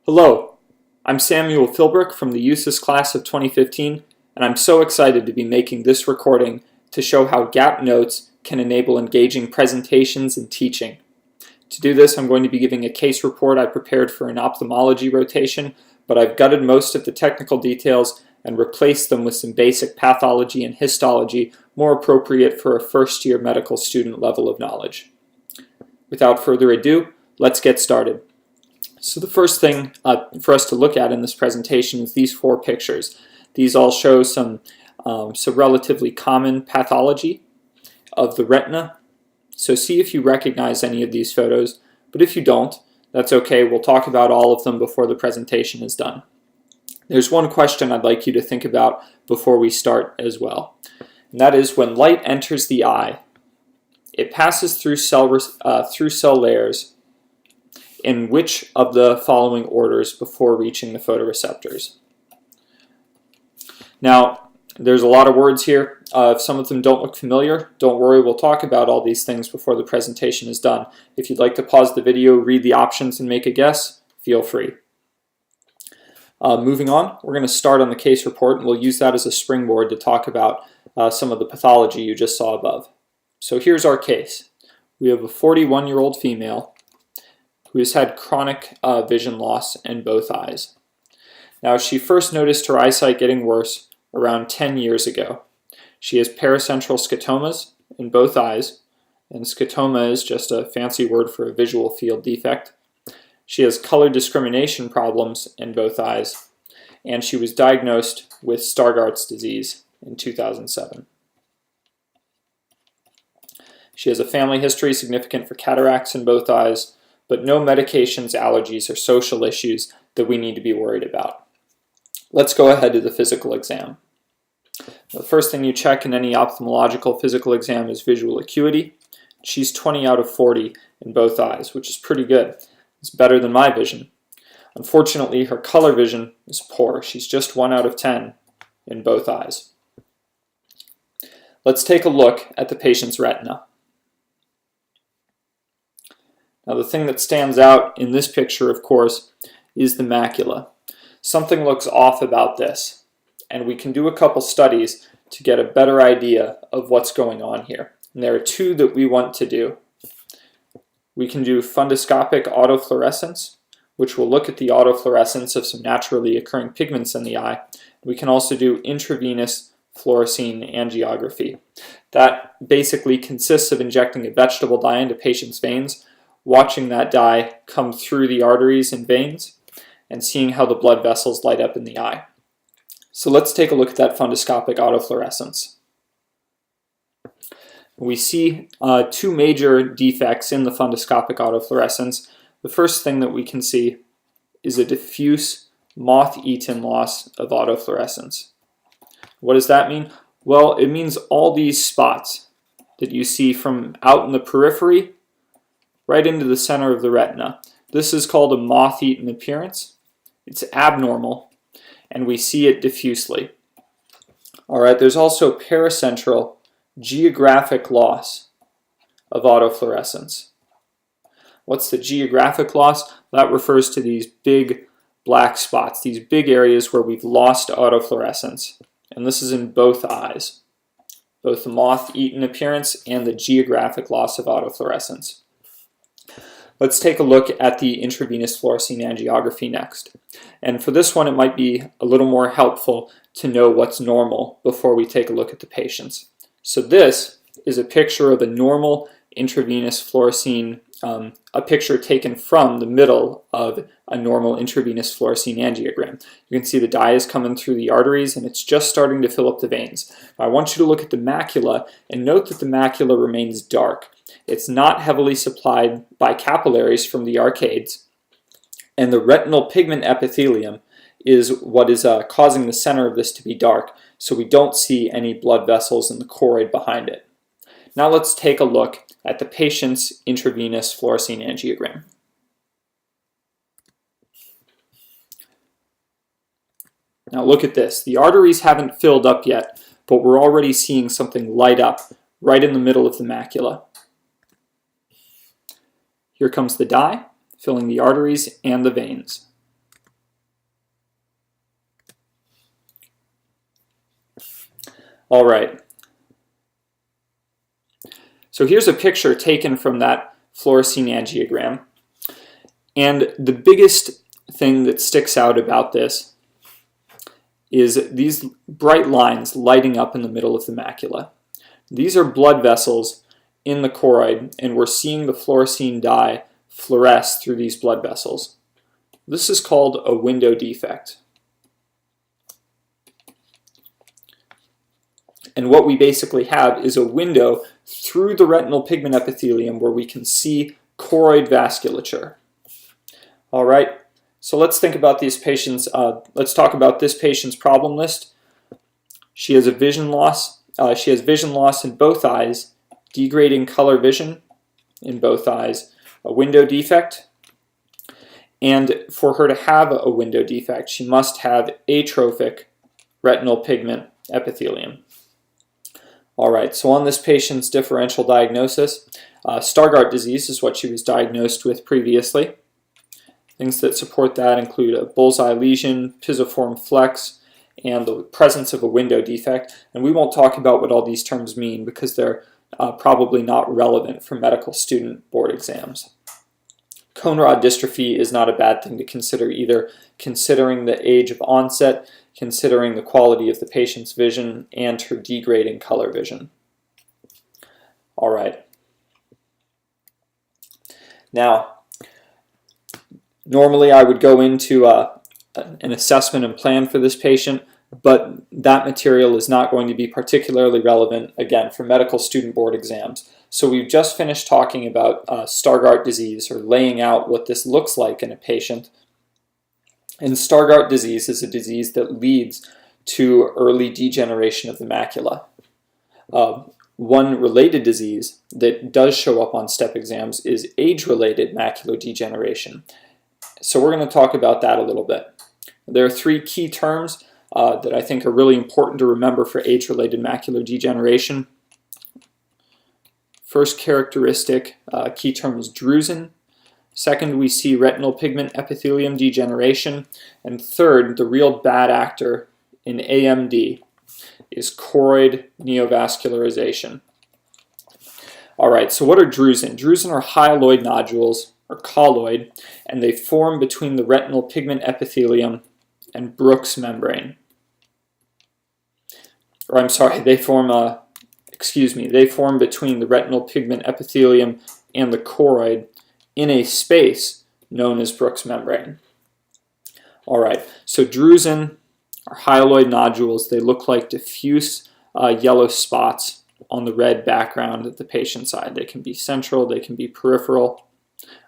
Hello, I'm Samuel Philbrook from the USIS class of 2015, and I'm so excited to be making this recording to show how gap notes can enable engaging presentations and teaching. To do this, I'm going to be giving a case report I prepared for an ophthalmology rotation, but I've gutted most of the technical details and replaced them with some basic pathology and histology more appropriate for a first-year medical student level of knowledge. Without further ado, let's get started. So the first thing for us to look at in this presentation is these four pictures. These all show some relatively common pathology of the retina. So see if you recognize any of these photos, but if you don't, that's okay. We'll talk about all of them before the presentation is done. There's one question I'd like you to think about before we start as well, and that is when light enters the eye, it passes through cell layers in which of the following orders before reaching the photoreceptors? Now, there's a lot of words here. If some of them don't look familiar, don't worry, we'll talk about all these things before the presentation is done. If you'd like to pause the video, read the options, and make a guess, feel free. Moving on, we're going to start on the case report, and we'll use that as a springboard to talk about some of the pathology you just saw above. So here's our case. We have a 41-year-old female who has had chronic vision loss in both eyes. Now, she first noticed her eyesight getting worse around 10 years ago. She has paracentral scotomas in both eyes, and scotoma is just a fancy word for a visual field defect. She has color discrimination problems in both eyes, and she was diagnosed with Stargardt's disease in 2007. She has a family history significant for cataracts in both eyes, but no medications, allergies, or social issues that we need to be worried about. Let's go ahead to the physical exam. The first thing you check in any ophthalmological physical exam is visual acuity. She's 20 out of 40 in both eyes, which is pretty good. It's better than my vision. Unfortunately, her color vision is poor. She's just 1 out of 10 in both eyes. Let's take a look at the patient's retina. Now, the thing that stands out in this picture, of course, is the macula. Something looks off about this, and we can do a couple studies to get a better idea of what's going on here. And there are two that we want to do. We can do fundoscopic autofluorescence, which will look at the autofluorescence of some naturally occurring pigments in the eye. We can also do intravenous fluorescein angiography. That basically consists of injecting a vegetable dye into patients' veins, watching that dye come through the arteries and veins, and seeing how the blood vessels light up in the eye. So let's take a look at that fundoscopic autofluorescence. We see two major defects in the fundoscopic autofluorescence. The first thing that we can see is a diffuse moth-eaten loss of autofluorescence. What does that mean? Well, it means all these spots that you see from out in the periphery right into the center of the retina. This is called a moth-eaten appearance. It's abnormal, and we see it diffusely. All right, there's also paracentral geographic loss of autofluorescence. What's the geographic loss? That refers to these big black spots, these big areas where we've lost autofluorescence. And this is in both eyes, both the moth-eaten appearance and the geographic loss of autofluorescence. Let's take a look at the intravenous fluorescein angiography next. And for this one, it might be a little more helpful to know what's normal before we take a look at the patients. So this is a picture of a normal intravenous fluorescein, a picture taken from the middle of a normal intravenous fluorescein angiogram. You can see the dye is coming through the arteries and it's just starting to fill up the veins. I want you to look at the macula and note that the macula remains dark. It's not heavily supplied by capillaries from the arcades, and the retinal pigment epithelium is what is causing the center of this to be dark, so we don't see any blood vessels in the choroid behind it. Now let's take a look at the patient's intravenous fluorescein angiogram. Now look at this. The arteries haven't filled up yet, but we're already seeing something light up right in the middle of the macula. Here comes the dye, filling the arteries and the veins. All right. So here's a picture taken from that fluorescein angiogram. And the biggest thing that sticks out about this is these bright lines lighting up in the middle of the macula. These are blood vessels in the choroid, and we're seeing the fluorescein dye fluoresce through these blood vessels. This is called a window defect. And what we basically have is a window through the retinal pigment epithelium where we can see choroid vasculature. All right, so let's think about these patients. Let's talk about this patient's problem list. She has a vision loss. She has vision loss in both eyes, degrading color vision in both eyes, a window defect. And for her to have a window defect, she must have atrophic retinal pigment epithelium. All right, so on this patient's differential diagnosis, Stargardt disease is what she was diagnosed with previously. Things that support that include a bullseye lesion, pisiform flex, and the presence of a window defect. And we won't talk about what all these terms mean because they're probably not relevant for medical student board exams. Cone rod dystrophy is not a bad thing to consider either, considering the age of onset, considering the quality of the patient's vision, and her degrading color vision. All right. Now, normally I would go into an assessment and plan for this patient, but that material is not going to be particularly relevant, again, for medical student board exams. So we've just finished talking about Stargardt disease, or laying out what this looks like in a patient. And Stargardt disease is a disease that leads to early degeneration of the macula. One related disease that does show up on STEP exams is age-related macular degeneration. So we're going to talk about that a little bit. There are three key terms that I think are really important to remember for age-related macular degeneration. First characteristic key term is drusen. Second, we see retinal pigment epithelium degeneration. And third, the real bad actor in AMD is choroid neovascularization. All right, so what are drusen? Drusen are hyaloid nodules, or colloid, and they form between the retinal pigment epithelium and Bruch's membrane. Or I'm sorry, they form between the retinal pigment epithelium and the choroid in a space known as Bruch's membrane. All right, so drusen are hyaloid nodules. They look like diffuse yellow spots on the red background of the patient's eye. They can be central, they can be peripheral.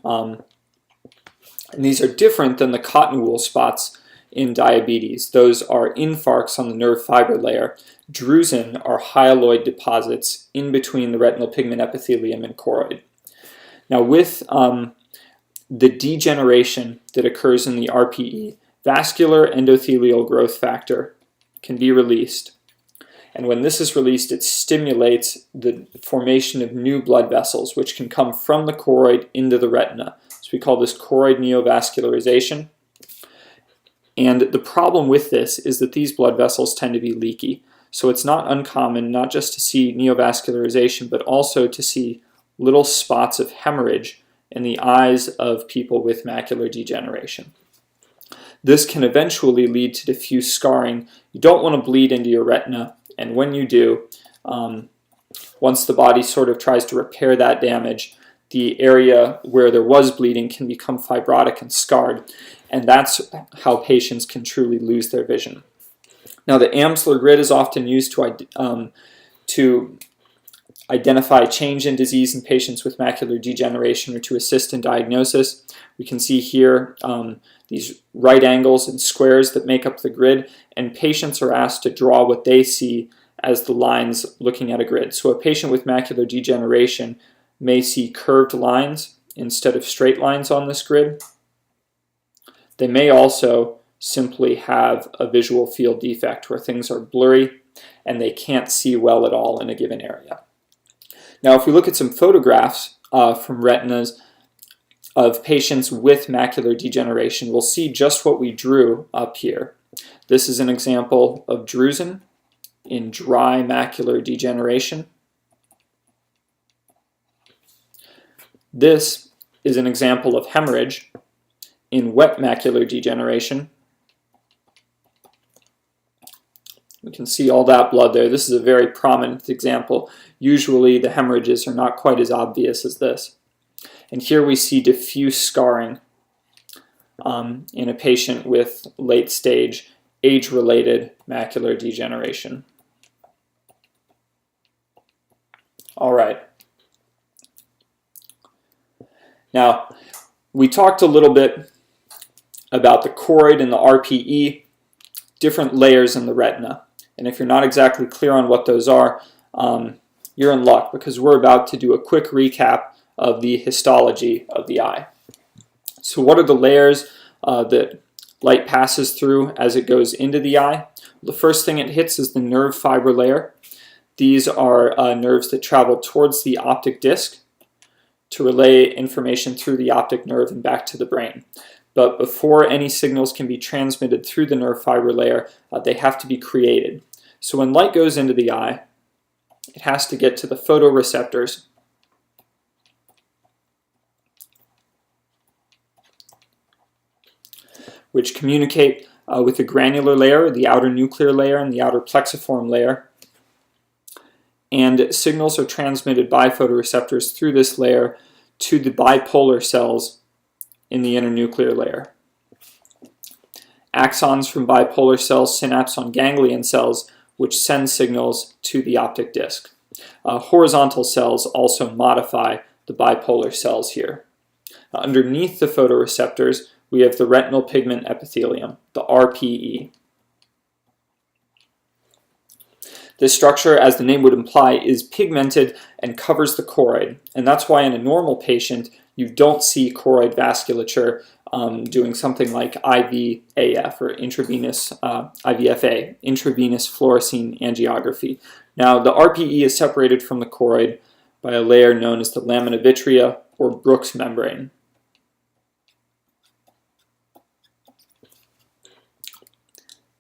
And these are different than the cotton wool spots in diabetes. Those are infarcts on the nerve fiber layer. Drusen are hyaloid deposits in between the retinal pigment epithelium and choroid. Now with the degeneration that occurs in the RPE, vascular endothelial growth factor can be released. And when this is released, it stimulates the formation of new blood vessels, which can come from the choroid into the retina. So we call this choroid neovascularization. And the problem with this is that these blood vessels tend to be leaky. So it's not uncommon not just to see neovascularization, but also to see little spots of hemorrhage in the eyes of people with macular degeneration. This can eventually lead to diffuse scarring. You don't want to bleed into your retina, and when you do, once the body sort of tries to repair that damage, the area where there was bleeding can become fibrotic and scarred, and that's how patients can truly lose their vision. Now, the Amsler grid is often used to identify change in disease in patients with macular degeneration or to assist in diagnosis. We can see here these right angles and squares that make up the grid, and patients are asked to draw what they see as the lines looking at a grid. So a patient with macular degeneration may see curved lines instead of straight lines on this grid. They may also simply have a visual field defect where things are blurry and they can't see well at all in a given area. Now, if we look at some photographs from retinas of patients with macular degeneration, we'll see just what we drew up here. This is an example of drusen, in dry macular degeneration. This is an example of hemorrhage in wet macular degeneration. We can see all that blood there. This is a very prominent example. Usually the hemorrhages are not quite as obvious as this. And here we see diffuse scarring in a patient with late-stage age-related macular degeneration. All right. Now, we talked a little bit about the choroid and the RPE, different layers in the retina. And if you're not exactly clear on what those are, you're in luck, because we're about to do a quick recap of the histology of the eye. So what are the layers that light passes through as it goes into the eye? The first thing it hits is the nerve fiber layer. These are nerves that travel towards the optic disc to relay information through the optic nerve and back to the brain. But before any signals can be transmitted through the nerve fiber layer, they have to be created. So when light goes into the eye, it has to get to the photoreceptors, which communicate with the granular layer, the outer nuclear layer, and the outer plexiform layer. And signals are transmitted by photoreceptors through this layer to the bipolar cells in the inner nuclear layer. Axons from bipolar cells synapse on ganglion cells, which send signals to the optic disc. Horizontal cells also modify the bipolar cells here. Underneath the photoreceptors, we have the retinal pigment epithelium, the RPE. This structure, as the name would imply, is pigmented and covers the choroid. And that's why in a normal patient, you don't see choroid vasculature doing something like IVAF or intravenous IVFA, intravenous fluorescein angiography. Now, the RPE is separated from the choroid by a layer known as the lamina vitrea or Bruch's membrane.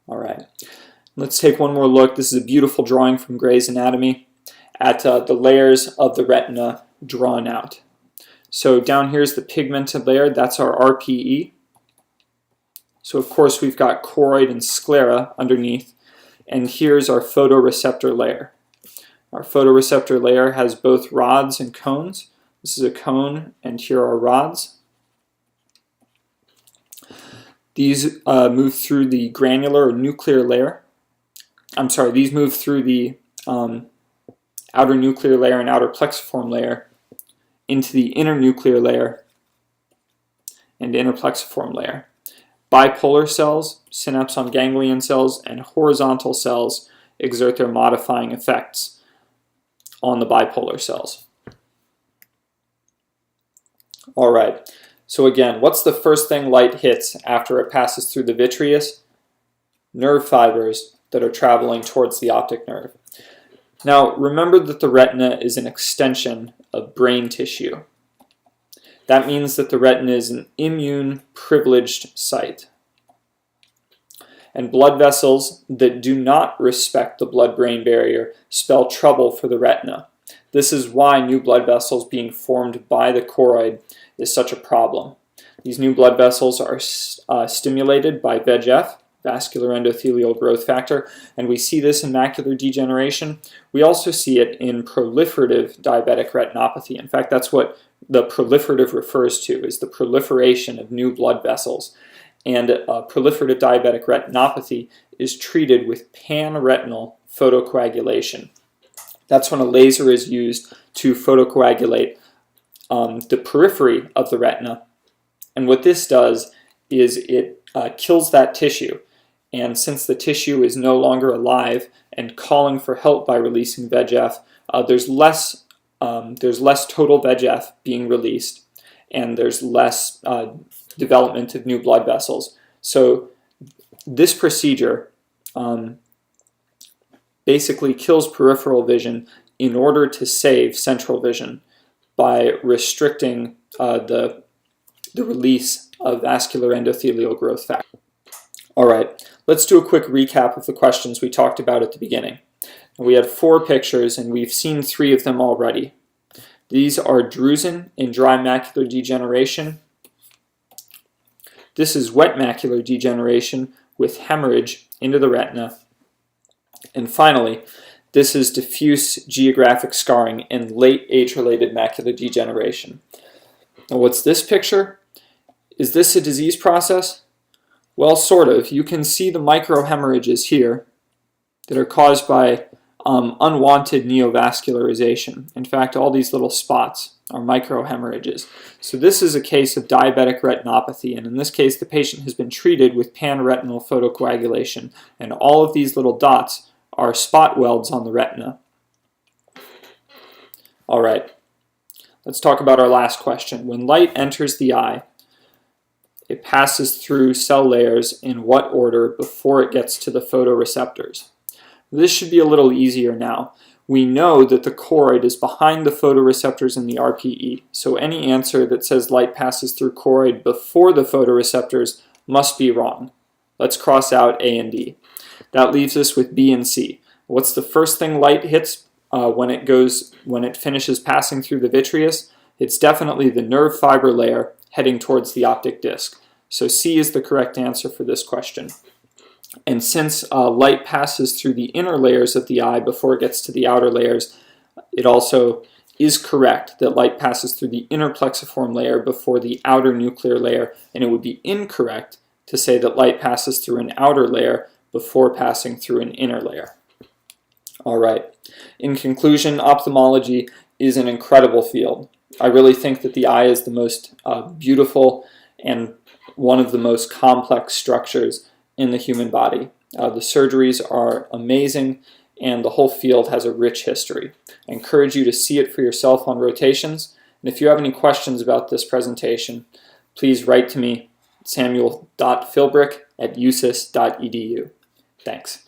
All right. Let's take one more look. This is a beautiful drawing from Gray's Anatomy at the layers of the retina drawn out. So down here is the pigmented layer. That's our RPE. So of course we've got choroid and sclera underneath. And here's our photoreceptor layer. Our photoreceptor layer has both rods and cones. This is a cone, and here are rods. These move through the granular or nuclear layer. These move through the outer nuclear layer and outer plexiform layer into the inner nuclear layer and inner plexiform layer. Bipolar cells synapse on ganglion cells, and horizontal cells exert their modifying effects on the bipolar cells. All right, so again, what's the first thing light hits after it passes through the vitreous? Nerve fibers that are traveling towards the optic nerve. Now, remember that the retina is an extension of brain tissue. That means that the retina is an immune-privileged site. And blood vessels that do not respect the blood-brain barrier spell trouble for the retina. This is why new blood vessels being formed by the choroid is such a problem. These new blood vessels are stimulated by VEGF, vascular endothelial growth factor, and we see this in macular degeneration. We also see it in proliferative diabetic retinopathy. In fact, that's what the proliferative refers to, is the proliferation of new blood vessels. And proliferative diabetic retinopathy is treated with pan-retinal photocoagulation. That's when a laser is used to photocoagulate the periphery of the retina. And what this does is it kills that tissue. And since the tissue is no longer alive and calling for help by releasing VEGF, there's less total VEGF being released, and there's less development of new blood vessels. So this procedure basically kills peripheral vision in order to save central vision by restricting the release of vascular endothelial growth factor. All right, let's do a quick recap of the questions we talked about at the beginning. And we had 4 pictures, and we've seen 3 of them already. These are drusen in dry macular degeneration. This is wet macular degeneration with hemorrhage into the retina. And finally, this is diffuse geographic scarring in late age-related macular degeneration. Now, what's this picture? Is this a disease process? Well, sort of. You can see the microhemorrhages here that are caused by unwanted neovascularization. In fact, all these little spots are microhemorrhages. So this is a case of diabetic retinopathy, and in this case the patient has been treated with panretinal photocoagulation, and all of these little dots are spot welds on the retina. Alright, let's talk about our last question. When light enters the eye, it passes through cell layers in what order before it gets to the photoreceptors? This should be a little easier now. We know that the choroid is behind the photoreceptors in the RPE, so any answer that says light passes through choroid before the photoreceptors must be wrong. Let's cross out A and D. That leaves us with B and C. What's the first thing light hits when it finishes passing through the vitreous? It's definitely the nerve fiber layer heading towards the optic disc. So C is the correct answer for this question. And since light passes through the inner layers of the eye before it gets to the outer layers, it also is correct that light passes through the inner plexiform layer before the outer nuclear layer, and it would be incorrect to say that light passes through an outer layer before passing through an inner layer. Alright, in conclusion, ophthalmology is an incredible field. I really think that the eye is the most beautiful and one of the most complex structures in the human body. The surgeries are amazing, and the whole field has a rich history. I encourage you to see it for yourself on rotations, and if you have any questions about this presentation, please write to me, samuel.philbrick@usis.edu. Thanks.